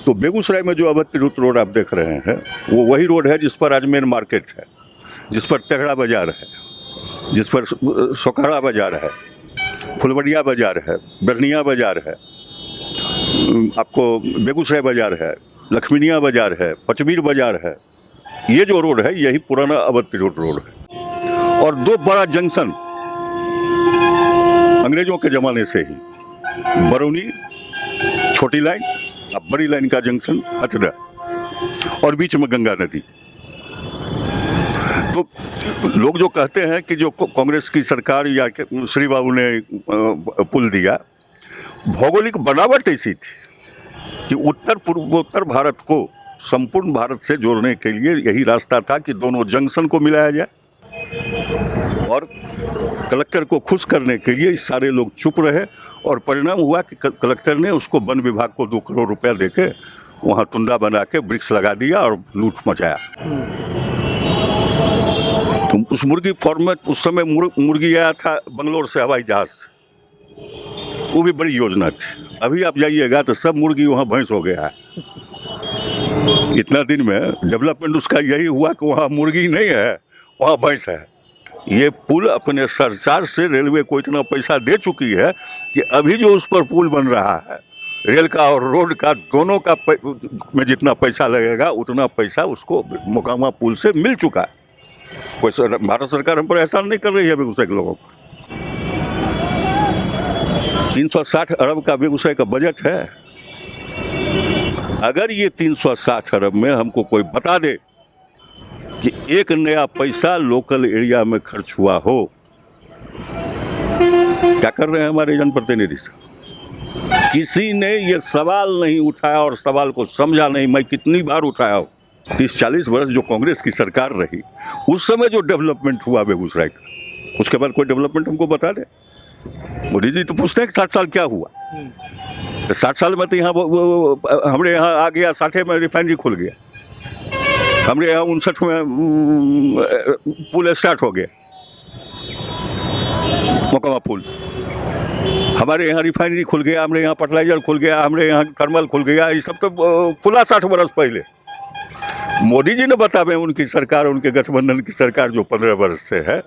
तो बेगूसराय में जो अवध तिरुत रोड आप देख रहे हैं वो वही रोड है जिस पर आज मेन मार्केट है, जिस पर तेघड़ा बाजार है, जिस पर सोखड़ा बाजार है, फुलवरिया बाजार है, बरनिया बाजार है, आपको बेगूसराय बाजार है, लक्ष्मीनिया बाजार है, पचमीर बाजार है। ये जो रोड है यही पुराना अवध तिरुत रोड है। और दो बड़ा जंक्शन अंग्रेजों के ज़माने से ही, बरौनी छोटी लाइन, अब बड़ी लाइन का जंक्शन अचरा, और बीच में गंगा नदी। तो लोग जो कहते हैं कि जो कांग्रेस की सरकार या श्री बाबू ने पुल दिया, भौगोलिक बनावट ऐसी थी कि उत्तर पूर्वोत्तर भारत को संपूर्ण भारत से जोड़ने के लिए यही रास्ता था कि दोनों जंक्शन को मिलाया जाए। और कलेक्टर को खुश करने के लिए सारे लोग चुप रहे, और परिणाम हुआ कि कलेक्टर ने उसको वन विभाग को 2 करोड़ रुपया देके वहाँ टुंडा बना के वृक्ष लगा दिया और लूट मचाया। तो उस मुर्गी फार्म में उस समय मुर्गी आया था बंगलोर से हवाई जहाज से, वो भी बड़ी योजना थी। अभी आप जाइएगा तो सब मुर्गी वहाँ भैंस हो गया है। इतना दिन में डेवलपमेंट उसका यही हुआ कि वहाँ मुर्गी नहीं है, वहाँ भैंस है। ये पुल अपने सरकार से रेलवे को इतना पैसा दे चुकी है कि अभी जो उस पर पुल बन रहा है, रेल का और रोड का दोनों का में जितना पैसा लगेगा उतना पैसा उसको मोकामा पुल से मिल चुका है। कोई भारत सरकार हम पर एहसान नहीं कर रही है बेगूसराय के लोगों पर। 360 अरब का बेगूसराय का बजट है। अगर ये 360 अरब में हमको कोई बता दे कि एक नया पैसा लोकल एरिया में खर्च हुआ हो, क्या कर रहे हैं हमारे जनप्रतिनिधि साहब? किसी ने ये सवाल नहीं उठाया और सवाल को समझा नहीं। मैं कितनी बार उठाया हूँ। 30-40 वर्ष जो कांग्रेस की सरकार रही, उस समय जो डेवलपमेंट हुआ बेगूसराय का, उसके बाद कोई डेवलपमेंट हमको बता दे। मोदी जी तो पूछते हैं कि 60 साल क्या हुआ। 60 साल में तो यहाँ हमारे यहाँ आ गया, 60 में रिफाइनरी खुल गया, हमारे यहाँ 59 में पुल स्टार्ट हो गया, मोकामा पुल। हमारे यहाँ रिफाइनरी खुल गया, हमारे यहाँ फर्टिलाइजर खुल गया, हमारे यहाँ थर्मल खुल गया। ये सब तो खुला 60 वर्ष पहले। मोदी जी ने बतावे उनकी सरकार, उनके गठबंधन की सरकार जो 15 वर्ष से है,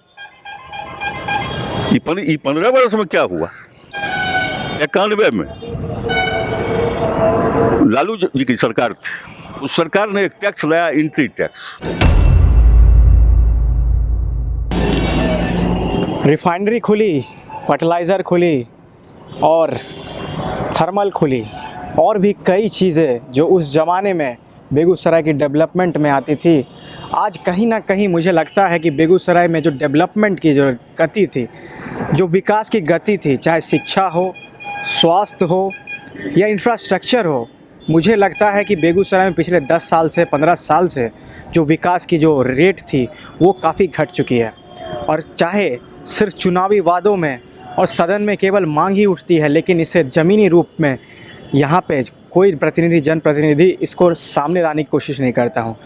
ये 15 वर्ष में क्या हुआ? 91 में लालू जी की सरकार थी, उस सरकार ने एक टैक्स लाया, एंट्री टैक्स। रिफाइनरी खुली, फर्टिलाइज़र खुली और थर्मल खुली, और भी कई चीज़ें जो उस ज़माने में बेगूसराय की डेवलपमेंट में आती थी, आज कहीं ना कहीं मुझे लगता है कि बेगूसराय में जो डेवलपमेंट की जो गति थी, जो विकास की गति थी, चाहे शिक्षा हो, स्वास्थ्य हो या इंफ्रास्ट्रक्चर हो, मुझे लगता है कि बेगूसराय में पिछले 10 साल से 15 साल से जो विकास की जो रेट थी वो काफ़ी घट चुकी है। और चाहे सिर्फ चुनावी वादों में और सदन में केवल मांग ही उठती है, लेकिन इसे ज़मीनी रूप में यहाँ पे कोई प्रतिनिधि, जनप्रतिनिधि इसको सामने लाने की कोशिश नहीं करता हूँ।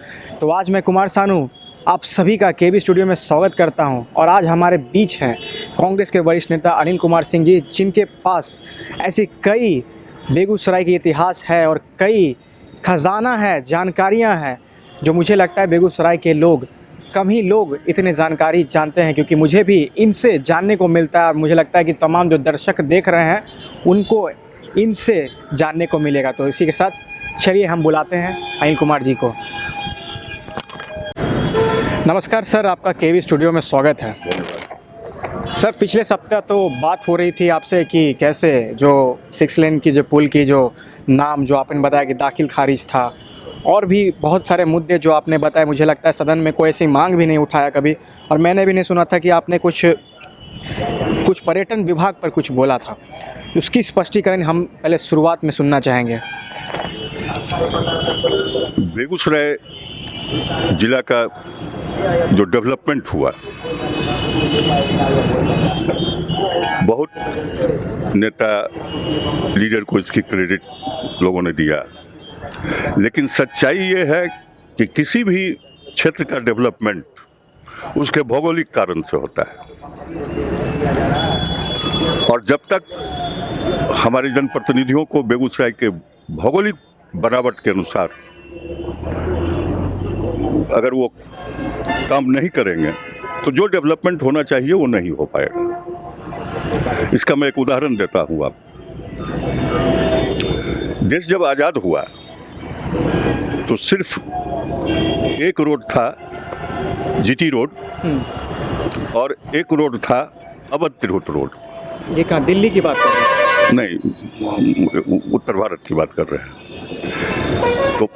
तो आज मैं कुमार सानू आप सभी का केबी स्टूडियो में स्वागत करता हूं, और आज हमारे बीच हैं कांग्रेस के वरिष्ठ नेता अनिल कुमार सिंह जी, जिनके पास ऐसी कई बेगूसराय की इतिहास है और कई खजाना है, जानकारियां हैं, जो मुझे लगता है बेगूसराय के लोग, कम ही लोग इतने जानकारी जानते हैं, क्योंकि मुझे भी इनसे जानने को मिलता है और मुझे लगता है कि तमाम जो दर्शक देख रहे हैं उनको इनसे जानने को मिलेगा। तो इसी के साथ चलिए हम बुलाते हैं अनिल कुमार जी को। नमस्कार सर, आपका केवी स्टूडियो में स्वागत है। सर, पिछले सप्ताह तो बात हो रही थी आपसे कि कैसे जो 6 लेन की जो पुल की जो नाम जो आपने बताया कि दाखिल खारिज था, और भी बहुत सारे मुद्दे जो आपने बताए, मुझे लगता है सदन में कोई ऐसी मांग भी नहीं उठाया कभी, और मैंने भी नहीं सुना था कि आपने कुछ पर्यटन विभाग पर कुछ बोला था। उसकी स्पष्टीकरण हम पहले शुरुआत में सुनना चाहेंगे। बेगूसराय जिला का जो डेवलपमेंट हुआ, बहुत नेता लीडर को इसकी क्रेडिट लोगों ने दिया, लेकिन सच्चाई ये है कि किसी भी क्षेत्र का डेवलपमेंट उसके भौगोलिक कारण से होता है, और जब तक हमारे जनप्रतिनिधियों को बेगूसराय के भौगोलिक बनावट के अनुसार अगर वो काम नहीं करेंगे तो जो डेवलपमेंट होना चाहिए वो नहीं हो पाएगा। इसका मैं एक उदाहरण देता हूँ आपको। देश जब आज़ाद हुआ तो सिर्फ एक रोड था, जीटी रोड, और एक रोड था अवध तिरहुत रोड। ये कहाँ, दिल्ली की बात कर रहे हैं? नहीं, उत्तर भारत की बात कर रहे हैं। तो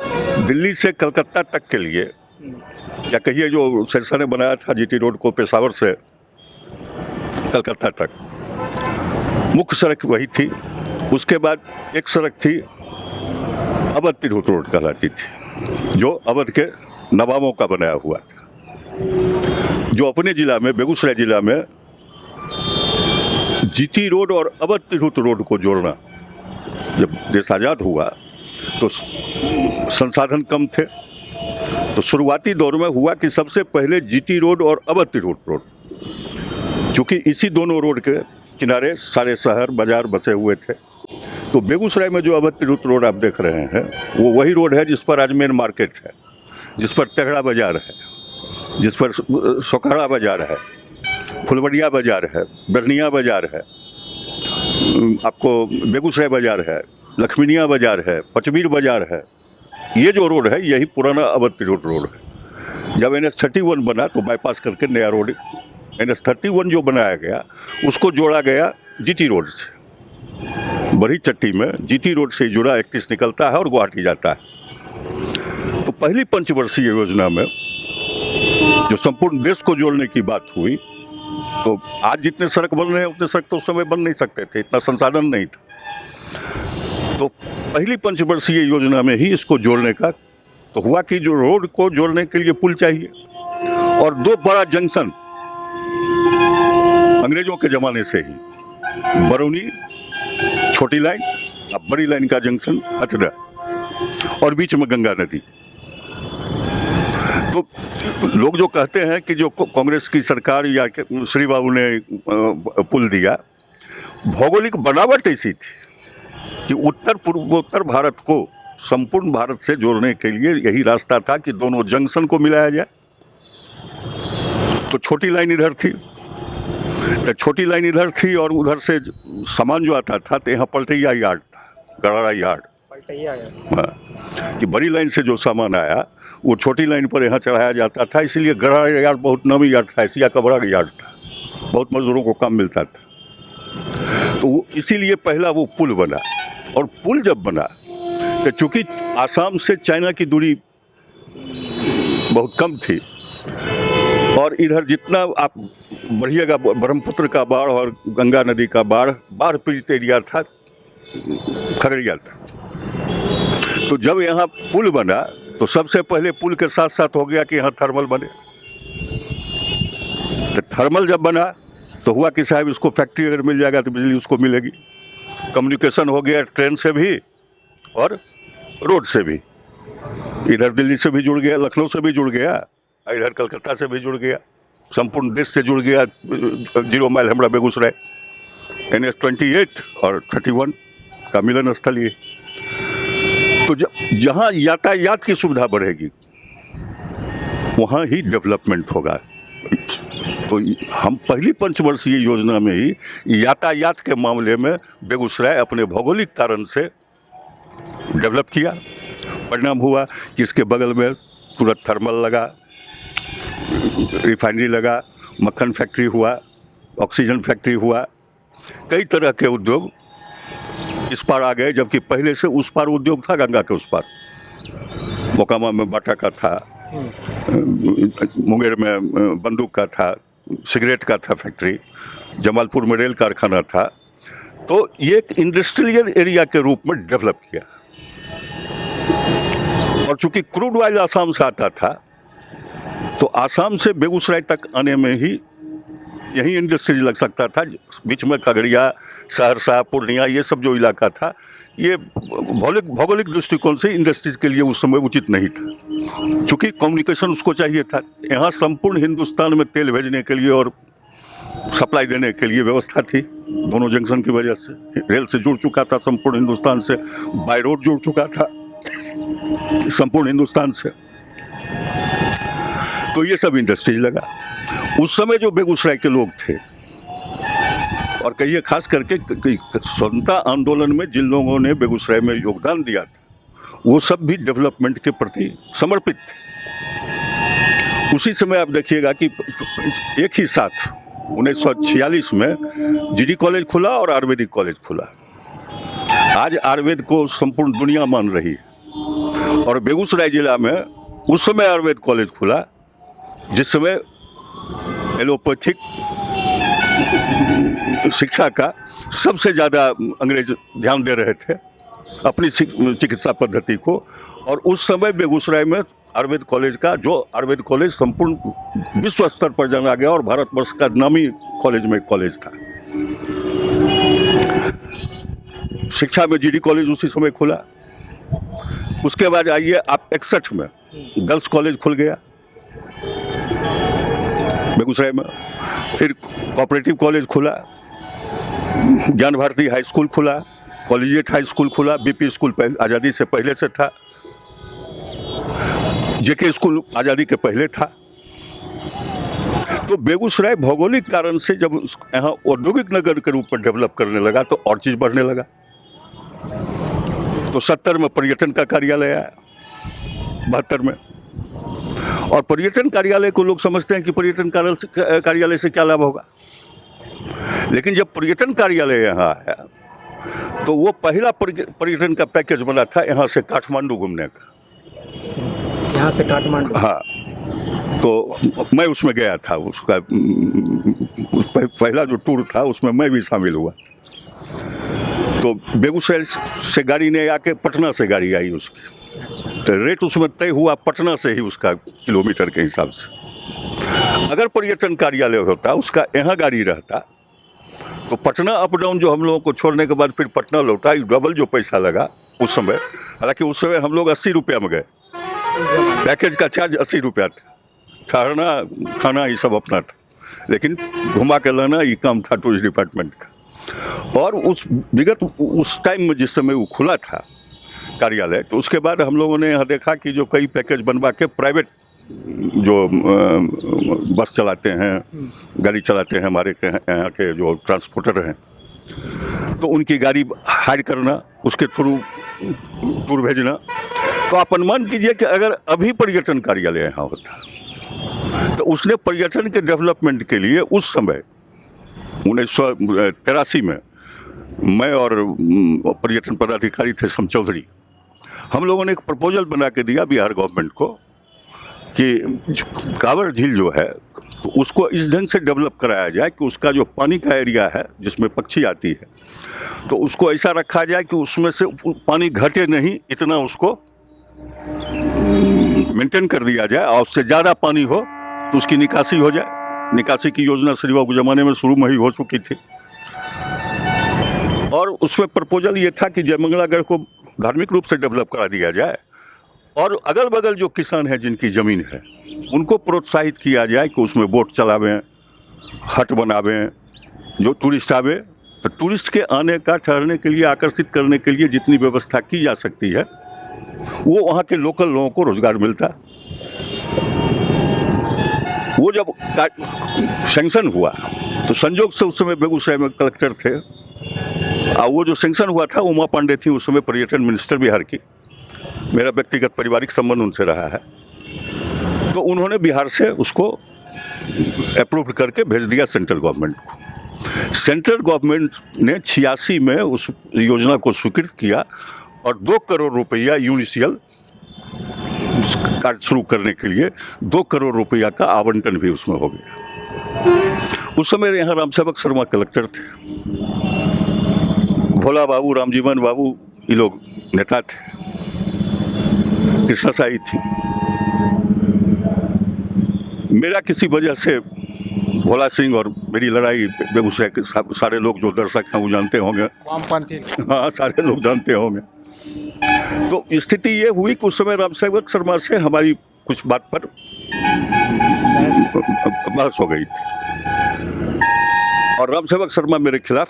दिल्ली से कलकत्ता तक के लिए, या कहिए जो सिरसा ने बनाया था जीटी रोड को पेशावर से कलकत्ता तक, मुख्य सड़क वही थी। उसके बाद एक सड़क थी अवध तिरहुत रोड कहलाती थी, जो अवध के नवाबों का बनाया हुआ था। जो अपने जिला में, बेगूसराय जिला में, जीटी रोड और अवध तिरहुत रोड को जोड़ना, जब देश आज़ाद हुआ तो संसाधन कम थे, तो शुरुआती दौर में हुआ कि सबसे पहले जीटी रोड और अवध तिरहुत रोड, चूँकि इसी दोनों रोड के किनारे सारे शहर बाजार बसे हुए थे, तो बेगूसराय में जो अवध तिरहुत रोड आप देख रहे हैं वो वही रोड है जिस पर अजमेर मार्केट है, जिस पर तेघड़ा बाजार है, जिस पर सोकाड़ा बाजार है, फुलवड़िया बाजार है, बरनिया बाजार है, आपको बेगूसराय बाजार है, लक्ष्मीनिया बाजार है, पचमीर बाजार है। ये जो रोड है यही पुराना अवध तिरहुत रोड है। जब NH-31 बना तो बाईपास करके नया रोड NH-31 जो बनाया गया उसको जोड़ा गया जीटी रोड से। बड़ी चट्टी में जीटी रोड से जुड़ा 31 निकलता है और गुवाहाटी जाता है। तो पहली पंचवर्षीय योजना में जो संपूर्ण देश को जोड़ने की बात हुई, तो आज जितने सड़क बन रहे हैं उतने सड़क तो उस समय बन नहीं सकते थे, इतना संसाधन नहीं था। तो पहली पंचवर्षीय योजना में ही इसको जोड़ने का तो हुआ कि जो रोड को जोड़ने के लिए पुल चाहिए, और दो बड़ा जंक्शन अंग्रेजों के ज़माने से ही, बरौनी छोटी लाइन, अब बड़ी लाइन का जंक्शन अचरा, और बीच में गंगा नदी। तो लोग जो कहते हैं कि जो कांग्रेस की सरकार या श्री बाबू ने पुल दिया, भौगोलिक बनावट ऐसी थी कि उत्तर पूर्वोत्तर भारत को संपूर्ण भारत से जोड़ने के लिए यही रास्ता था कि दोनों जंक्शन को मिलाया जाए। तो छोटी लाइन इधर थी, तो छोटी लाइन इधर थी, और उधर से सामान जो आता था तो यहाँ पलटैया यार्ड था, गड़ारा यार्ड। हाँ, कि बड़ी लाइन से जो सामान आया वो छोटी लाइन पर यहाँ चढ़ाया जाता था, इसलिए गड़ारा यार्ड बहुत नामी यार्ड था, एशिया का बड़ा यार्ड था, बहुत मजदूरों को काम मिलता था। तो इसीलिए पहला वो पुल बना, और पुल जब बना तो चूँकि आसाम से चाइना की दूरी बहुत कम थी, और इधर जितना आप बढ़िएगा ब्रह्मपुत्र का बाढ़ और गंगा नदी का बाढ़ पीड़ित एरिया था खगड़िया था। तो जब यहाँ पुल बना तो सबसे पहले पुल के साथ साथ हो गया कि यहाँ थर्मल बने। तो थर्मल जब बना तो हुआ कि साहब इसको फैक्ट्री अगर मिल जाएगा तो बिजली उसको मिलेगी। कम्युनिकेशन हो गया ट्रेन से भी और रोड से भी, इधर दिल्ली से भी जुड़ गया, लखनऊ से भी जुड़ गया, इधर कलकत्ता से भी जुड़ गया, संपूर्ण देश से जुड़ गया। 0 माइल हमारा बेगूसराय, NH-28 और 31 का मिलन स्थल ये। तो जहाँ यातायात की सुविधा बढ़ेगी वहाँ ही डेवलपमेंट होगा। तो हम पहली पंचवर्षीय योजना में ही यातायात के मामले में बेगूसराय अपने भौगोलिक कारण से डेवलप किया। परिणाम हुआ कि इसके बगल में तुरंत थर्मल लगा, रिफाइनरी लगा, मक्खन फैक्ट्री हुआ, ऑक्सीजन फैक्ट्री हुआ, कई तरह के उद्योग इस पार आ गए, जबकि पहले से उस पार उद्योग था, गंगा के उस पार। मोकामा में बाटा का था, मुंगेर में बंदूक का था, सिगरेट का था फैक्ट्री, जमालपुर में रेल कारखाना था। तो ये एक इंडस्ट्रियल एरिया के रूप में डेवलप किया। और चूंकि क्रूड ऑयल आसाम से आता था तो आसाम से बेगूसराय तक आने में ही यही इंडस्ट्री लग सकता था। बीच में खगड़िया, सहरसा, पूर्णिया, ये सब जो इलाका था ये भौगोलिक दृष्टिकोण से इंडस्ट्रीज के लिए उस समय उचित नहीं था, चूँकि कम्युनिकेशन उसको चाहिए था। यहाँ संपूर्ण हिंदुस्तान में तेल भेजने के लिए और सप्लाई देने के लिए व्यवस्था थी, दोनों जंक्शन की वजह से। रेल से जुड़ चुका था संपूर्ण हिंदुस्तान से, बाय रोड जुड़ चुका था, संपूर्ण हिंदुस्तान से। तो ये सब इंडस्ट्रीज लगा। उस समय जो बेगूसराय के लोग थे, और कहिए खास करके स्वतंत्रता आंदोलन में जिन लोगों ने बेगूसराय में योगदान दिया था, वो सब भी डेवलपमेंट के प्रति समर्पित थे। उसी समय आप देखिएगा कि एक ही साथ 1946 में जीडी कॉलेज खुला और आयुर्वेदिक कॉलेज खुला। आज आयुर्वेद को संपूर्ण दुनिया मान रही है, और बेगूसराय जिला में उस समय आयुर्वेद कॉलेज खुला जिस समय एलोपैथिक शिक्षा का सबसे ज़्यादा अंग्रेज ध्यान दे रहे थे अपनी चिकित्सा पद्धति को। और उस समय बेगूसराय में आयुर्वेद कॉलेज का, जो आयुर्वेद कॉलेज संपूर्ण विश्व स्तर पर जाना गया और भारतवर्ष का नामी कॉलेज में कॉलेज था। शिक्षा में जीडी कॉलेज उसी समय खुला। उसके बाद आइए आप 61 में गर्ल्स कॉलेज खुल गया बेगूसराय में। फिर कोऑपरेटिव कॉलेज खुला, ज्ञान भारती हाई स्कूल खुला, कॉलेजिएट हाई स्कूल खुला, बीपी स्कूल आज़ादी से पहले से था, जेके स्कूल आज़ादी के पहले था। तो बेगूसराय भौगोलिक कारण से जब यहाँ औद्योगिक नगर के रूप में डेवलप करने लगा तो और चीज़ बढ़ने लगा। तो 70 में पर्यटन का कार्यालय आया, 72 में। और पर्यटन कार्यालय को लोग समझते हैं कि पर्यटन कार्यालय से क्या लाभ होगा, लेकिन जब पर्यटन कार्यालय यहाँ आया तो वो पहला पर्यटन का पैकेज बना था यहाँ से काठमांडू घूमने का। यहाँ से काठमांडू? हाँ, तो मैं उसमें गया था। उसका पहला जो टूर था उसमें मैं भी शामिल हुआ। तो बेगूसराय से गाड़ी नहीं आके पटना से गाड़ी आई उसकी। तो रेट उसमें तय हुआ पटना से ही उसका किलोमीटर के हिसाब से। अगर पर्यटन कार्यालय होता, उसका यहाँ गाड़ी रहता, तो पटना अप डाउन जो हम लोगों को छोड़ने के बाद फिर पटना लौटा, डबल जो पैसा लगा उस समय। हालांकि उस समय हम लोग 80 रुपया में गए, पैकेज का चार्ज 80 रुपया था, ठहरना खाना ये सब अपना था, लेकिन घुमा के लाना ये काम था टूरिस्ट डिपार्टमेंट का। और उस टाइम में जिस समय वो खुला था कार्यालय, तो उसके बाद हम लोगों ने यहाँ देखा कि जो कई पैकेज बनवा के प्राइवेट जो बस चलाते हैं, गाड़ी चलाते हैं, हमारे यहाँ के जो ट्रांसपोर्टर हैं, तो उनकी गाड़ी हायर करना, उसके थ्रू टूर भेजना। तो आप अनुमान कीजिए कि अगर अभी पर्यटन कार्यालय यहाँ होता तो उसने पर्यटन के डेवलपमेंट के लिए उस समय 1983 में मैं और पर्यटन पदाधिकारी थे सम चौधरी, हम लोगों ने एक प्रपोजल बना के दिया बिहार गवर्नमेंट को कि कांवर झील जो है तो उसको इस ढंग से डेवलप कराया जाए कि उसका जो पानी का एरिया है जिसमें पक्षी आती है, तो उसको ऐसा रखा जाए कि उसमें से पानी घटे नहीं, इतना उसको मेंटेन कर दिया जाए, और उससे ज़्यादा पानी हो तो उसकी निकासी हो जाए। निकासी की योजना श्री बाबू के ज़माने में शुरू में ही हो चुकी थी। और उसमें प्रपोजल ये था कि जयमंगलागढ़ को धार्मिक रूप से डेवलप करा दिया जाए, और अगल बगल जो किसान हैं जिनकी ज़मीन है उनको प्रोत्साहित किया जाए कि उसमें बोट चलावें, हट बनावें, जो टूरिस्ट आवे तो टूरिस्ट के आने का, ठहरने के लिए, आकर्षित करने के लिए जितनी व्यवस्था की जा सकती है वो वहाँ के लोकल लोगों को रोजगार मिलता। वो जब सैंक्शन हुआ तो संजोग से उस समय बेगूसराय में कलेक्टर थे, और वो जो सैंक्शन हुआ था उमा पांडे थी उस समय पर्यटन मिनिस्टर बिहार की। मेरा व्यक्तिगत पारिवारिक संबंध उनसे रहा है, तो उन्होंने बिहार से उसको अप्रूव करके भेज दिया सेंट्रल गवर्नमेंट को। सेंट्रल गवर्नमेंट ने 86 में उस योजना को स्वीकृत किया और 2 करोड़ रुपया यूनिशियल कार्य शुरू करने के लिए 2 करोड़ रुपया का आवंटन भी उसमें हो गया। उस समय यहाँ रामसेवक शर्मा कलेक्टर थे, भोला बाबू, रामजीवन बाबू, ये लोग नेता थे, कृष्णा साई थी। मेरा किसी वजह से भोला सिंह और मेरी लड़ाई बेगूसराय के सारे लोग जो दर्शक हैं वो जानते होंगे, वामपंथी, हाँ सारे लोग जानते होंगे। तो स्थिति ये हुई कि उस समय रामसेवक शर्मा से हमारी कुछ बात पर बहस हो गई थी, और रामसेवक शर्मा मेरे खिलाफ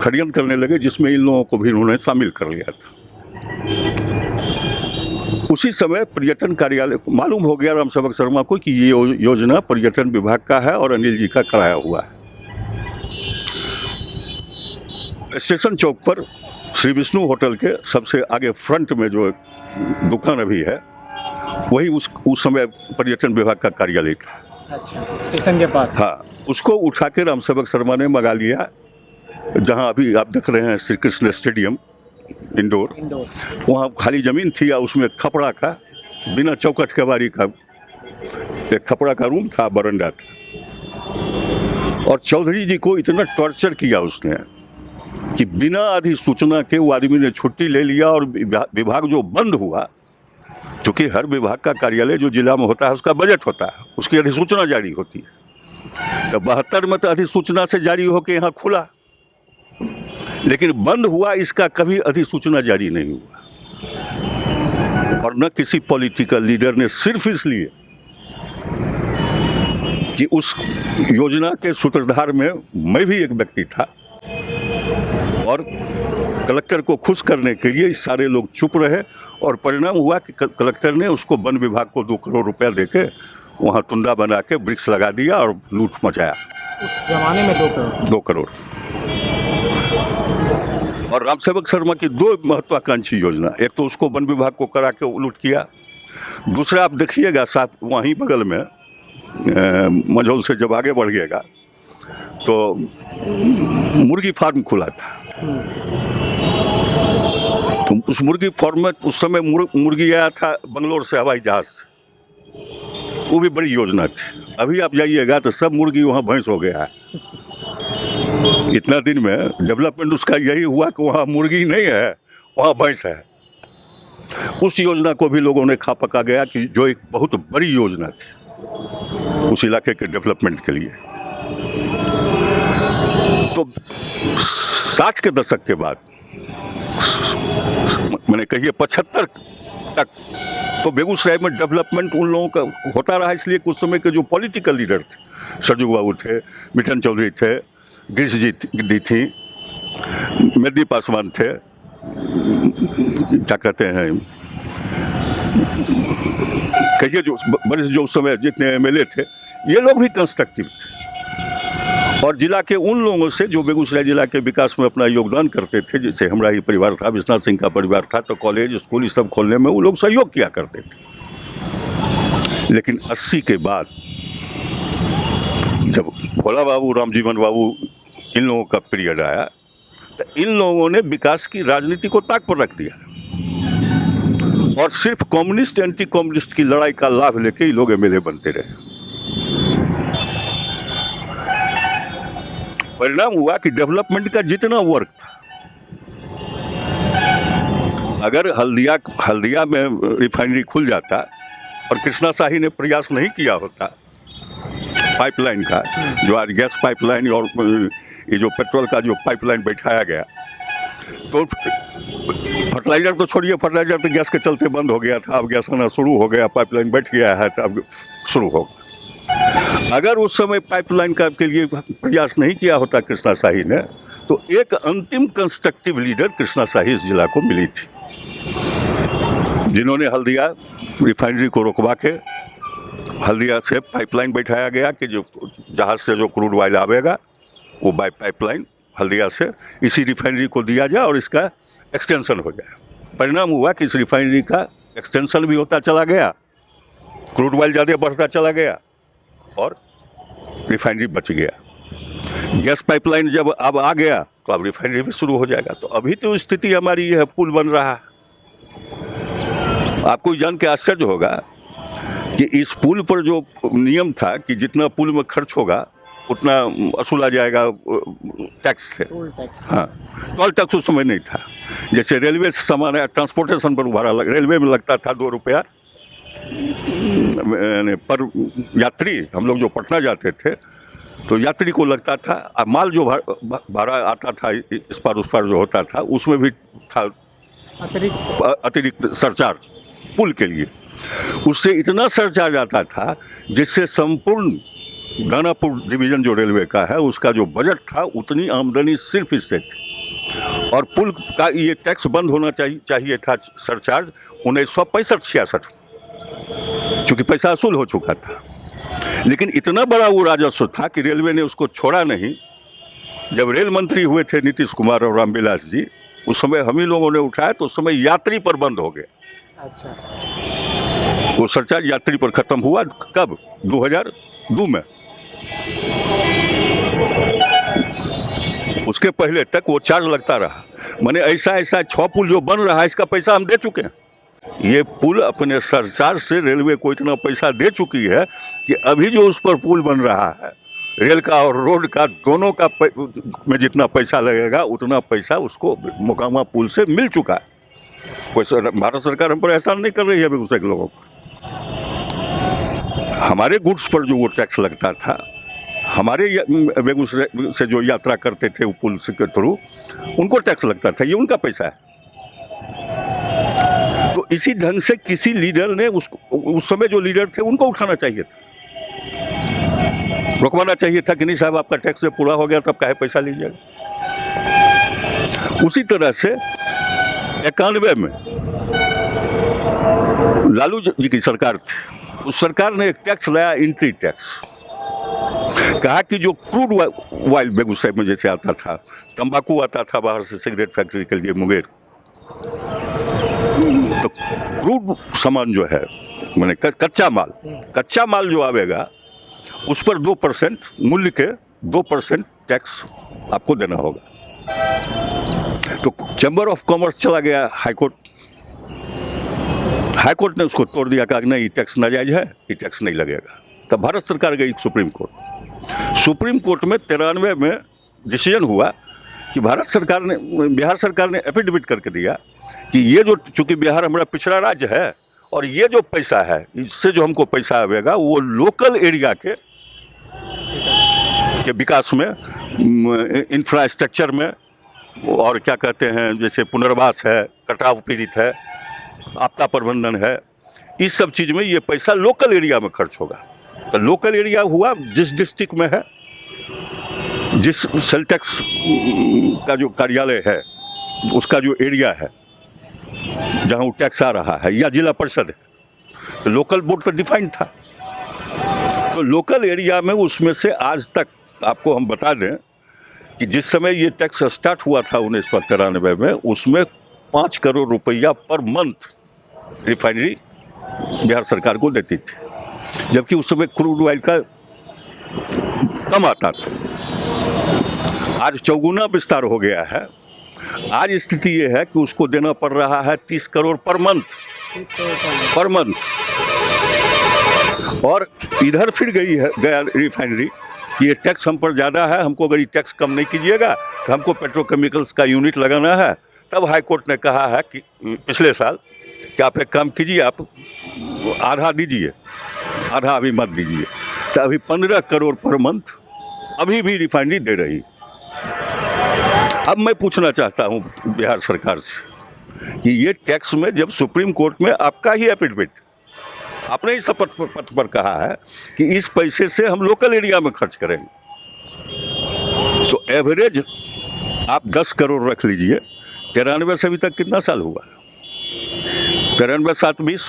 षड्यंत्र करने लगे, जिसमें इन लोगों को भी उन्होंने शामिल कर लिया था। उसी समय पर्यटन कार्यालय मालूम हो गया रामसेवक शर्मा को कि ये योजना पर्यटन विभाग का है और अनिल जी का कराया हुआ है। स्टेशन चौक पर श्री विष्णु होटल के सबसे आगे फ्रंट में जो दुकान अभी है, वही उस समय पर्यटन विभाग का कार्यालय था। अच्छा, स्टेशन के पास। हाँ, उसको उठा के रामसेवक शर्मा ने मंगा लिया, जहाँ अभी आप देख रहे हैं श्री कृष्ण स्टेडियम इंडोर। वहाँ खाली ज़मीन थी या उसमें खपड़ा का बिना चौखट केवारी का एक खपड़ा का रूम था, बरंडा था। और चौधरी जी को इतना टॉर्चर किया उसने कि बिना अधिसूचना के वो आदमी ने छुट्टी ले लिया और विभाग जो बंद हुआ, क्योंकि हर विभाग का कार्यालय जो जिला में होता है उसका बजट होता है, उसकी अधिसूचना जारी होती है। तो 72 में तो अधिसूचना से जारी होकर यहाँ खुला, लेकिन बंद हुआ, इसका कभी अधिसूचना जारी नहीं हुआ। और न किसी पॉलिटिकल लीडर ने, सिर्फ इसलिए कि उस योजना के सूत्रधार में मैं भी एक व्यक्ति था और कलेक्टर को खुश करने के लिए सारे लोग चुप रहे, और परिणाम हुआ कि कलेक्टर ने उसको वन विभाग को 2 करोड़ रुपया देके वहाँ टुंडा बना के वृक्ष लगा दिया और लूट मचाया। उस जमाने में 2 करोड़। और रामसेवक शर्मा की 2 महत्वाकांक्षी योजना, एक तो उसको वन विभाग को करा के उलट किया, दूसरा आप देखिएगा साथ वहीं बगल में मंझौल से जब आगे बढ़िएगा तो मुर्गी फार्म खुला था। तो उस मुर्गी फार्म में उस समय मुर्गी आया था बंगलोर से हवाई जहाज से, वो भी बड़ी योजना थी। अभी आप जाइएगा तो सब मुर्गी वहाँ भैंस हो गया है। इतना दिन में डेवलपमेंट उसका यही हुआ कि वहाँ मुर्गी नहीं है, वहाँ भैंस है। उस योजना को भी लोगों ने खा पका गया कि जो एक बहुत बड़ी योजना थी उस इलाके के डेवलपमेंट के लिए। तो 60 के दशक के बाद, मैंने कहिए 75 तक, तो बेगूसराय में डेवलपमेंट उन लोगों का होता रहा, इसलिए कुछ समय के जो पॉलिटिकल लीडर थे, सरजू बाबू थे, मिठन चौधरी थे, गिरीश जी थी, मेदी पासवान थे, क्या कहते हैं, कहिए जो बड़े जो उस समय जितने एमएलए थे, ये लोग भी कंस्ट्रक्टिव थे। और जिला के उन लोगों से जो बेगूसराय जिला के विकास में अपना योगदान करते थे, जैसे हमारा ही परिवार था, विश्वनाथ सिंह का परिवार था, तो कॉलेज स्कूल ये सब खोलने में वो लोग सहयोग किया करते थे। लेकिन 80 के बाद जब भोला बाबू, रामजीवन बाबू, इन लोगों का पीरियड आया, तो इन लोगों ने विकास की राजनीति को ताक पर रख दिया और सिर्फ कम्युनिस्ट एंटी कम्युनिस्ट की लड़ाई का लाभ लेके ये लोग एमएलए बनते रहे। परिणाम हुआ कि डेवलपमेंट का जितना वर्क था, अगर हल्दिया में रिफाइनरी खुल जाता और कृष्णा शाही ने प्रयास नहीं किया होता पाइपलाइन का, जो आज गैस पाइपलाइन और ये जो पेट्रोल का जो पाइपलाइन बैठाया गया, तो फर्टिलाइजर तो छोड़िए, फर्टिलाइजर तो गैस के चलते बंद हो गया था, अब गैस आना शुरू हो गया, पाइपलाइन बैठ गया है, तो अब शुरू होगा। अगर उस समय पाइपलाइन का के लिए प्रयास नहीं किया होता कृष्णा शाही ने, तो एक अंतिम कंस्ट्रक्टिव लीडर कृष्णा शाही इस जिला को मिली थी, जिन्होंने हल्दिया रिफाइनरी को रोकवा के हल्दिया से पाइपलाइन बैठाया गया कि जो जहाज से जो क्रूड ऑयल आवेगा वो बाय पाइपलाइन हल्दिया से इसी रिफाइनरी को दिया जाए और इसका एक्सटेंशन हो जाए। परिणाम हुआ कि इस रिफाइनरी का एक्सटेंशन भी होता चला गया, क्रूड ऑयल ज़्यादा बढ़ता चला गया और रिफाइनरी बच गया। गैस पाइपलाइन जब अब आ गया तो अब रिफाइनरी भी शुरू हो जाएगा। तो अभी तो स्थिति हमारी ये है, पुल बन रहा है। आपको जान के आश्चर्य होगा कि इस पुल पर जो नियम था कि जितना पुल में खर्च होगा उतना वसूला जाएगा टैक्स से, हाँ, टोल टैक्स उस समय नहीं था। जैसे रेलवे से सामान है, ट्रांसपोर्टेशन पर भाड़ा रेलवे में लगता था 2 रुपया पर यात्री। हम लोग जो पटना जाते थे तो यात्री को लगता था, माल जो भाड़ा आता था इस पार उस पार जो होता था उसमें भी था अतिरिक्त सरचार्ज पुल के लिए। उससे इतना सरचार्ज आता था जिससे संपूर्ण दानापुर डिवीज़न जो रेलवे का है उसका जो बजट था उतनी आमदनी सिर्फ इससे थी। और पुल का ये टैक्स बंद होना चाहिए था, सरचार्ज 1965-66, चूंकि पैसा वसूल हो चुका था। लेकिन इतना बड़ा वो राजस्व था कि रेलवे ने उसको छोड़ा नहीं। जब रेल मंत्री हुए थे नीतीश कुमार और रामविलास जी, उस समय हम ही लोगों ने उठाया, तो उस समय यात्री पर बंद हो गया। अच्छा, वो सरचार्ज यात्री पर खत्म हुआ कब? 2002 में। उसके पहले तक वो चार्ज लगता रहा। माने ऐसा 6 पुल जो बन रहा है, इसका पैसा हम दे चुके हैं। ये पुल अपने सरचार्ज से रेलवे को इतना पैसा दे चुकी है कि अभी जो उस पर पुल बन रहा है, रेल का और रोड का दोनों का में जितना पैसा लगेगा उतना पैसा उसको मोकामा पुल से मिल चुका है। कोई भारत सरकार हम पर एहसान नहीं कर रही है बेगूसराय के लोगों पर। हमारे गुड्स पर जो वो टैक्स लगता था, हमारे बेगूसराय से जो यात्रा करते थे वो पुल के थ्रू, उनको टैक्स लगता था, ये उनका पैसा है। तो इसी ढंग से किसी लीडर ने उसको, उस समय जो लीडर थे उनको उठाना चाहिए था, रुकवाना चाहिए था कि नहीं साहब आपका टैक्स पूरा हो गया, तब काहे पैसा लीजिएगा। उसी तरह से 91 में लालू जी की सरकार थी, उस सरकार ने एक टैक्स लाया, एंट्री टैक्स। कहा कि जो क्रूड ऑयल बेगूसराय में जैसे आता था, तंबाकू आता था बाहर से सिगरेट फैक्ट्री के लिए मुंगेर, तो क्रूड सामान जो है, मैंने कच्चा माल जो आवेगा उस पर 2% मूल्य के 2% टैक्स आपको देना होगा। तो चैम्बर ऑफ कॉमर्स चला गया हाईकोर्ट ने उसको तोड़ दिया, कहा नहीं टैक्स नाजायज है, ये टैक्स नहीं लगेगा। तब भारत सरकार गई सुप्रीम कोर्ट में 93 में डिसीजन हुआ कि बिहार सरकार ने एफिडेविट करके दिया कि ये जो, चूंकि बिहार हमारा पिछड़ा राज्य है और ये जो पैसा है, इससे जो हमको पैसा आवेगा वो लोकल एरिया के विकास में, इंफ्रास्ट्रक्चर में, और क्या कहते हैं जैसे पुनर्वास है, कटाव पीड़ित है, आपदा प्रबंधन है, इस सब चीज़ में ये पैसा लोकल एरिया में खर्च होगा। तो लोकल एरिया हुआ जिस डिस्ट्रिक्ट में है, जिस सेल टैक्स का जो कार्यालय है, उसका जो एरिया है जहाँ वो टैक्स आ रहा है, या जिला परिषद है, तो लोकल बोर्ड तो डिफाइंड था। तो लोकल एरिया में उसमें से आज तक आपको हम बता दें कि जिस समय ये टैक्स स्टार्ट हुआ था 1993 में, उसमें 5 करोड़ रुपया पर मंथ रिफाइनरी बिहार सरकार को देती थी, जबकि उस समय क्रूड ऑयल का कम आता था। आज चौगुना विस्तार हो गया है। आज स्थिति ये है कि उसको देना पड़ रहा है 30 करोड़ पर मंथ। और इधर फिर गया रिफाइनरी, ये टैक्स हम पर ज़्यादा है, हमको अगर ये टैक्स कम नहीं कीजिएगा तो हमको पेट्रोकेमिकल्स का यूनिट लगाना है। तब हाई कोर्ट ने कहा है कि पिछले साल कि आप एक काम कीजिए, आप आधा दीजिए, आधा अभी मत दीजिए। तो अभी 15 करोड़ पर मंथ अभी भी रिफाइनरी दे रही। अब मैं पूछना चाहता हूँ बिहार सरकार से कि ये टैक्स में, जब सुप्रीम कोर्ट में आपका ही एफिडेविट, आपने ही शपथ पत्र पर कहा है कि इस पैसे से हम लोकल एरिया में खर्च करेंगे, तो एवरेज आप 10 करोड़ रख लीजिए। 93 से अभी तक कितना साल हुआ? 93, 7, 20,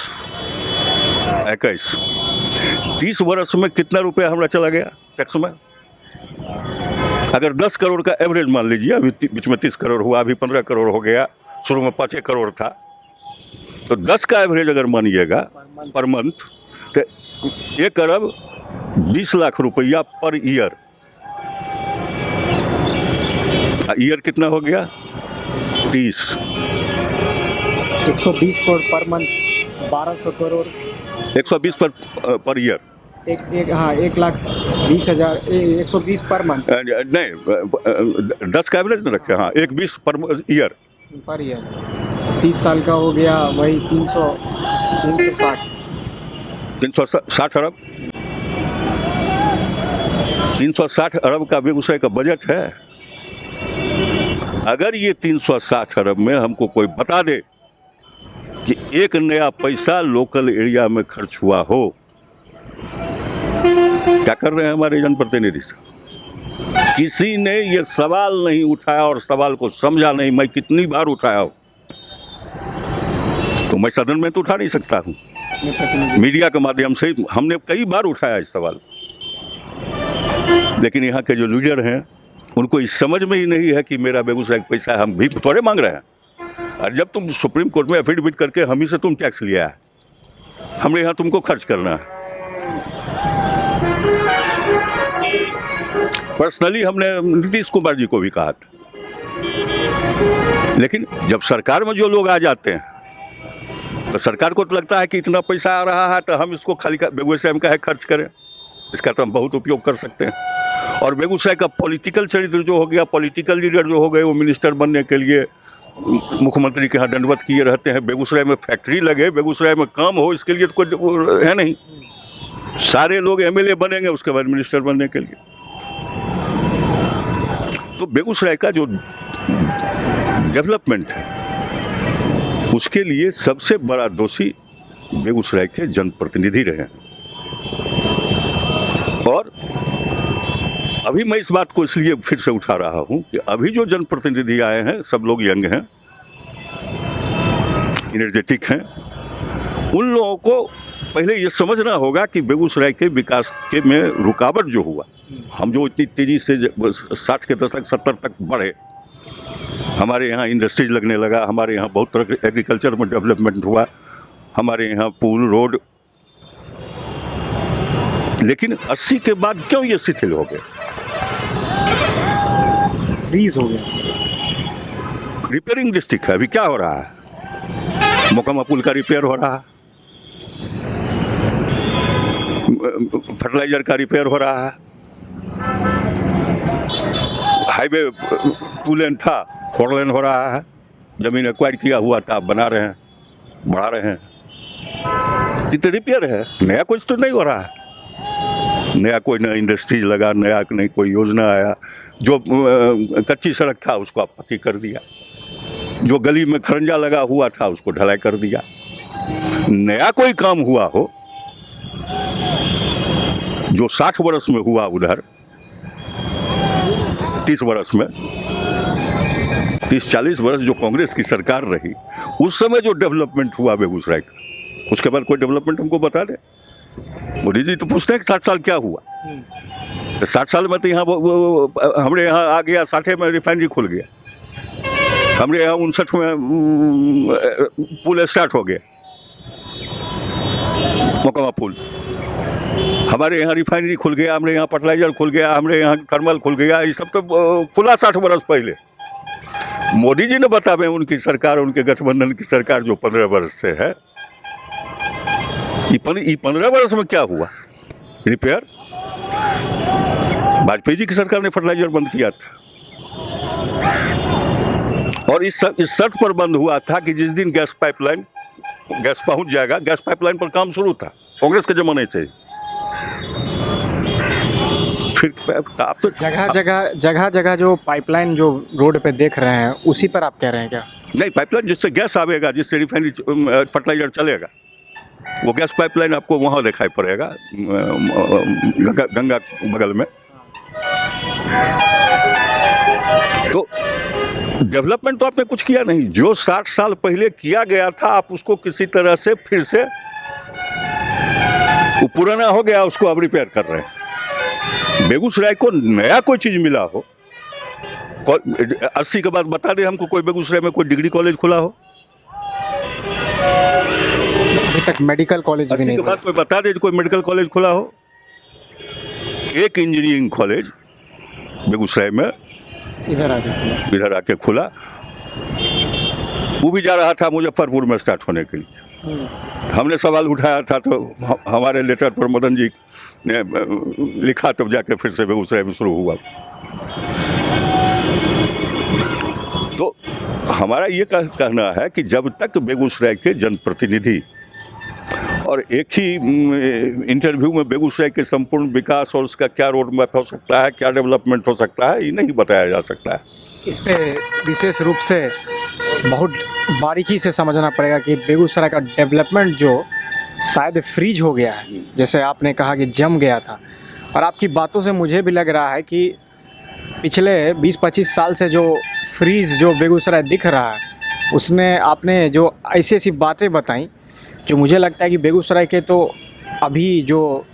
21, 30 वर्ष में कितना रुपया हमारा चला गया टैक्स में? अगर 10 करोड़ का एवरेज मान लीजिए, अभी बीच में 30 करोड़ हुआ, अभी 15 करोड़ हो गया, शुरू में 5 करोड़ था, तो 10 का एवरेज अगर मानिएगा पर मंथ, तो 1 अरब 20 लाख रुपया पर ईयर। ईयर कितना हो गया? 30। 120 crore per month, 1200 crore 120 per year. हाँ, 1,20,000, 120 पर मंथ नहीं, 10 का एवरेज न रखे, हाँ 120 पर ईयर। 30 साल का हो गया, वही 360 अरब। 360 अरब का बेगूसराय का बजट है। अगर ये 360 अरब में हमको कोई बता दे कि एक नया पैसा लोकल एरिया में खर्च हुआ हो, क्या कर रहे हैं हमारे जनप्रतिनिधि साहब? किसी ने ये सवाल नहीं उठाया और सवाल को समझा नहीं। मैं कितनी बार उठाया हूं, तो मैं सदन में तो उठा नहीं सकता हूं, अपने प्रतिनिधि मीडिया के माध्यम से हमने कई बार उठाया इस सवाल, लेकिन यहाँ के जो लीडर हैं उनको इस समझ में ही नहीं है कि मेरा बेगूसराय का पैसा हम भी थोड़े मांग रहे हैं। और जब तुम सुप्रीम कोर्ट में एफिडेविट करके हम ही से तुम टैक्स लिया है, हमने यहाँ तुमको खर्च करना है। पर्सनली हमने नीतीश कुमार जी को भी कहा था, लेकिन जब सरकार में जो लोग आ जाते हैं तो सरकार को तो लगता है कि इतना पैसा आ रहा है तो हम इसको खाली बेगूसराय में काहे खर्च करें, इसका तो हम बहुत उपयोग कर सकते हैं। और बेगूसराय का पॉलिटिकल चरित्र जो हो गया, पॉलिटिकल लीडर जो हो गए, वो मिनिस्टर बनने के लिए मुख्यमंत्री के यहाँ दंडवत किए रहते हैं। बेगूसराय में फैक्ट्री लगे, बेगूसराय में काम हो, इसके लिए तो कोई है नहीं। सारे लोग एमएलए बनेंगे उसके बाद मिनिस्टर बनने के लिए। तो बेगूसराय का जो डेवलपमेंट है उसके लिए सबसे बड़ा दोषी बेगूसराय के जनप्रतिनिधि रहे हैं। और अभी मैं इस बात को इसलिए फिर से उठा रहा हूं कि अभी जो जनप्रतिनिधि आए हैं सब लोग यंग हैं, एनर्जेटिक हैं। उन लोगों को पहले ये समझना होगा कि बेगूसराय के विकास के में रुकावट जो हुआ, हम जो इतनी तेजी से 60 के दशक 70 तक बढ़े, हमारे यहाँ इंडस्ट्रीज लगने लगा, हमारे यहाँ बहुत तरह के एग्रीकल्चर में डेवलपमेंट हुआ, हमारे यहाँ पुल रोड, लेकिन 80 के बाद क्यों ये शिथिल हो गए? फ्रीज हो गया। रिपेयरिंग डिस्ट्रिक्ट है, अभी क्या हो रहा है? मोकामा पुल का रिपेयर हो रहा है, फर्टिलाइजर का रिपेयर हो रहा है, हाईवे 2 लेन था 4 लेन हो रहा है, जमीन एक्वायर किया हुआ था बना रहे हैं, बढ़ा रहे हैं। इतने रिपेयर है, नया कुछ तो नहीं हो रहा है। नया कोई नया इंडस्ट्री लगा, नया नहीं कोई योजना आया। जो कच्ची सड़क था उसको आप पक्की कर दिया, जो गली में खरंजा लगा हुआ था उसको ढलाई कर दिया। नया कोई काम हुआ हो जो 60 वर्ष में हुआ उधर, 30 वर्ष में, 30-40 वर्ष जो कांग्रेस की सरकार रही उस समय जो डेवलपमेंट हुआ बेगूसराय का, उसके बाद कोई डेवलपमेंट हमको बता दे। मोदी जी तो पूछते हैं कि 60 साल क्या हुआ? तो 60 साल में तो यहाँ हमारे यहाँ आ गया, 60 में रिफाइनरी खुल गया, हमारे यहाँ 59 में पुल स्टार्ट हो गया, मोकामा पुल। हमारे यहाँ रिफाइनरी खुल गया, हमारे यहाँ फर्टिलाइजर खुल गया, हमारे यहाँ थर्मल खुल गया। ये सब तो खुला 60 वर्ष पहले। मोदी जी ने बतावे उनकी सरकार, उनके गठबंधन की सरकार जो 15 वर्ष से है, ये 15 वर्ष में क्या हुआ? रिपेयर वाजपेयी जी की सरकार ने फर्टिलाइजर बंद किया था, और इस शर्त पर बंद हुआ था कि जिस दिन गैस पहुंच जाएगा, गैस पाइपलाइन पर काम शुरू था कांग्रेस के जमाने से। फिर आप तो जगह जगह जो पाइपलाइन जो रोड पे देख रहे हैं उसी पर आप कह रहे हैं क्या? नहीं, पाइपलाइन जिससे गैस आवेगा, जिससे रिफाइनरी फर्टिलाइजर चलेगा, वो गैस पाइपलाइन आपको वहाँ दिखाई पड़ेगा, गंगा बगल में। तो डेवलपमेंट तो आपने कुछ किया नहीं। जो 60 साल पहले किया गया था आप उसको किसी तरह से फिर से, वो पुराना हो गया, उसको आप रिपेयर कर रहे हैं। बेगूसराय को नया कोई चीज मिला हो, 80 के बाद बता दे हमको कोई बेगूसराय में कोई डिग्री कॉलेज खुला हो? अभी तक मेडिकल कॉलेज भी नहीं। 80 के बाद कोई बता दे कोई मेडिकल कॉलेज खुला हो? एक इंजीनियरिंग कॉलेज बेगूसराय में इधर आके खुला, वो भी जा रहा था मुजफ्फरपुर में स्टार्ट होने के लिए। हमने सवाल उठाया था तो हमारे लेटर पर मदन जी ने लिखा, तब जाके फिर से बेगूसराय में शुरू हुआ। तो हमारा ये कहना है कि जब तक बेगूसराय के जनप्रतिनिधि, और एक ही इंटरव्यू में बेगूसराय के संपूर्ण विकास और उसका क्या रोड मैप हो सकता है, क्या डेवलपमेंट हो सकता है, ये नहीं बताया जा सकता है। इस पे विशेष रूप से बहुत बारीकी से समझना पड़ेगा कि बेगूसराय का डेवलपमेंट जो शायद फ्रीज हो गया है, जैसे आपने कहा कि जम गया था, और आपकी बातों से मुझे भी लग रहा है कि पिछले 20-25 साल से जो फ्रीज जो बेगूसराय दिख रहा है, उसने आपने जो ऐसी ऐसी बातें बताई जो मुझे लगता है कि बेगूसराय के तो अभी जो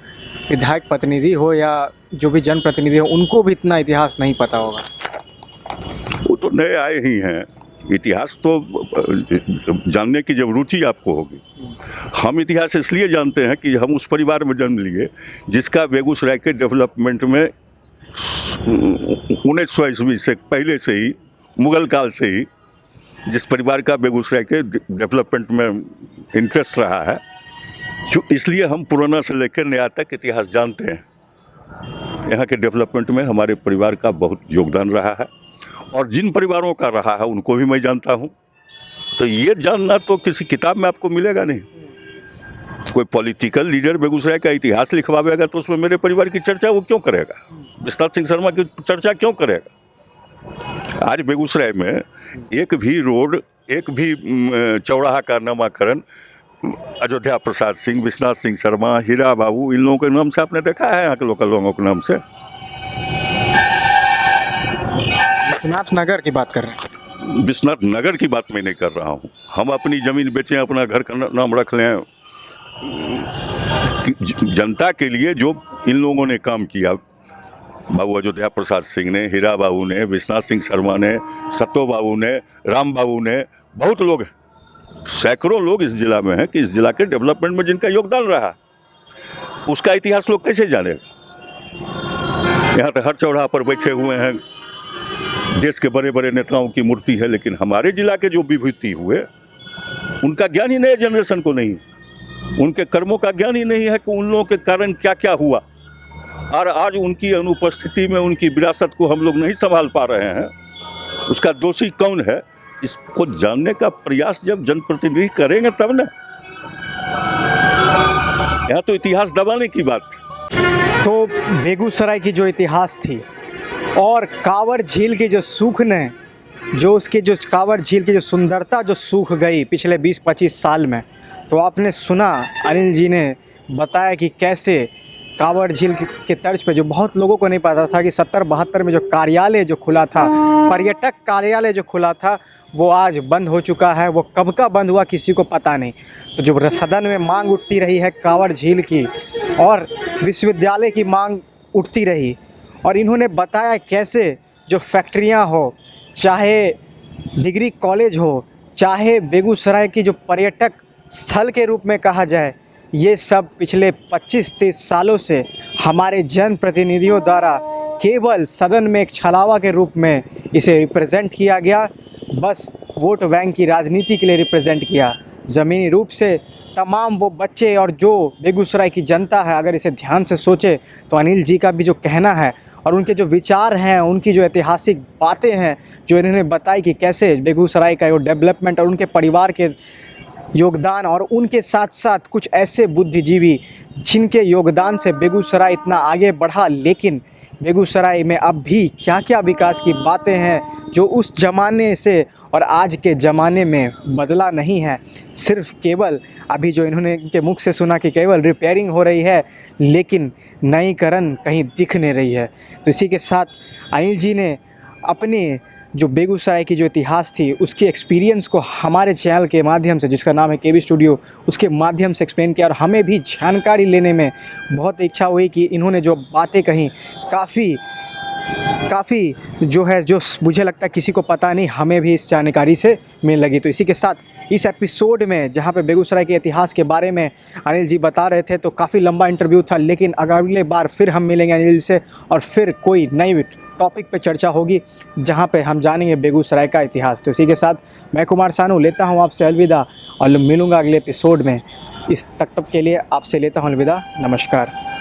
विधायक प्रतिनिधि हो या जो भी जनप्रतिनिधि हो, उनको भी इतना इतिहास नहीं पता होगा। वो तो नए आए ही हैं, इतिहास तो जानने की जब रुचि आपको होगी। हम इतिहास इसलिए जानते हैं कि हम उस परिवार में जन्म लिए जिसका बेगूसराय के डेवलपमेंट में 1900 ईस्वी से पहले से ही, मुगल काल से ही जिस परिवार का बेगूसराय के डेवलपमेंट में इंटरेस्ट रहा है, जो इसलिए हम पुराना से लेकर नया तक इतिहास जानते हैं। यहाँ के डेवलपमेंट में हमारे परिवार का बहुत योगदान रहा है और जिन परिवारों का रहा है उनको भी मैं जानता हूँ। तो ये जानना तो किसी किताब में आपको मिलेगा नहीं। कोई पॉलिटिकल लीडर बेगूसराय का इतिहास लिखवाएगा तो उसमें मेरे परिवार की चर्चा वो क्यों करेगा, विश्वनाथ सिंह शर्मा की चर्चा क्यों करेगा। आज बेगूसराय में एक भी रोड, एक भी चौराहा का नामकरण अयोध्या प्रसाद सिंह, विश्वनाथ सिंह शर्मा, हीरा बाबू, इन लोगों के नाम से आपने देखा है, यहाँ के लोकल लोगों के नाम से। विश्वनाथ नगर की बात कर रहे हैं? विश्वनाथ नगर की बात मैं नहीं कर रहा हूँ। हम अपनी ज़मीन बेचें, अपना घर का नाम रख लें, जनता के लिए जो इन लोगों ने काम किया, बाबू अयोध्या प्रसाद सिंह ने, हीरा बाबू ने, विश्वनाथ सिंह शर्मा ने, सत्तो बाबू ने, राम बाबू ने, बहुत लोग हैं, सैकड़ों लोग इस जिला में हैं कि इस जिला के डेवलपमेंट में जिनका योगदान रहा, उसका इतिहास लोग कैसे जानेगा। यहाँ तो हर चौराहा पर बैठे हुए हैं, देश के बड़े बड़े नेताओं की मूर्ति है, लेकिन हमारे जिला के जो विभूति हुए उनका ज्ञान ही नए जनरेशन को नहीं, उनके कर्मों का ज्ञान ही नहीं है कि उन लोगों के कारण क्या क्या हुआ। और आज उनकी अनुपस्थिति में उनकी विरासत को हम लोग नहीं संभाल पा रहे हैं, उसका दोषी कौन है, इसको जानने का प्रयास जब जनप्रतिनिधि करेंगे तब ना। यहाँ तो इतिहास दबाने की बात। तो बेगूसराय की जो इतिहास थी और कांवर झील की जो सूख ने, जो उसके जो कांवर झील की जो सुंदरता जो सूख गई पिछले 20-25 साल में, तो आपने सुना अनिल जी ने बताया कि कैसे कांवर झील के तर्ज पे, जो बहुत लोगों को नहीं पता था कि 70-72 में जो कार्यालय जो खुला था, पर्यटक कार्यालय जो खुला था, वो आज बंद हो चुका है। वो कब का बंद हुआ किसी को पता नहीं। तो जो सदन में मांग उठती रही है कांवर झील की और विश्वविद्यालय की मांग उठती रही, और इन्होंने बताया कैसे जो फैक्ट्रियां हो, चाहे डिग्री कॉलेज हो, चाहे बेगूसराय की जो पर्यटक स्थल के रूप में कहा जाए, ये सब पिछले 25-30 सालों से हमारे जनप्रतिनिधियों द्वारा केवल सदन में एक छलावा के रूप में इसे रिप्रेजेंट किया गया। बस वोट बैंक की राजनीति के लिए रिप्रेजेंट किया। ज़मीनी रूप से तमाम वो बच्चे और जो बेगूसराय की जनता है, अगर इसे ध्यान से सोचे तो अनिल जी का भी जो कहना है और उनके जो विचार हैं, उनकी जो ऐतिहासिक बातें हैं जो इन्होंने बताई कि कैसे बेगूसराय का डेवलपमेंट और उनके परिवार के योगदान, और उनके साथ साथ कुछ ऐसे बुद्धिजीवी जिनके योगदान से बेगूसराय इतना आगे बढ़ा, लेकिन बेगूसराय में अब भी क्या क्या विकास की बातें हैं जो उस ज़माने से और आज के ज़माने में बदला नहीं है। सिर्फ केवल अभी जो इन्होंने इनके मुख से सुना कि केवल रिपेयरिंग हो रही है, लेकिन नईकरण कहीं दिख नहीं रही है। तो इसी के साथ अनिल जी ने अपनी जो बेगूसराय की जो इतिहास थी उसकी एक्सपीरियंस को हमारे चैनल के माध्यम से, जिसका नाम है केबी स्टूडियो, उसके माध्यम से एक्सप्लेन किया, और हमें भी जानकारी लेने में बहुत इच्छा हुई कि इन्होंने जो बातें कहीं काफ़ी जो है, जो मुझे लगता है किसी को पता नहीं, हमें भी इस जानकारी से मिलने लगी। तो इसी के साथ इस एपिसोड में जहाँ पे बेगूसराय के इतिहास के बारे में अनिल जी बता रहे थे, तो काफ़ी लंबा इंटरव्यू था, लेकिन अगले बार फिर हम मिलेंगे अनिल से और फिर कोई नई टॉपिक पे चर्चा होगी जहाँ पे हम जानेंगे बेगूसराय का इतिहास। तो इसी के साथ मैं कुमार सानू लेता हूँ आपसे अलविदा और मिलूँगा अगले एपिसोड में। इस तक के लिए आपसे लेता हूँ अलविदा। नमस्कार।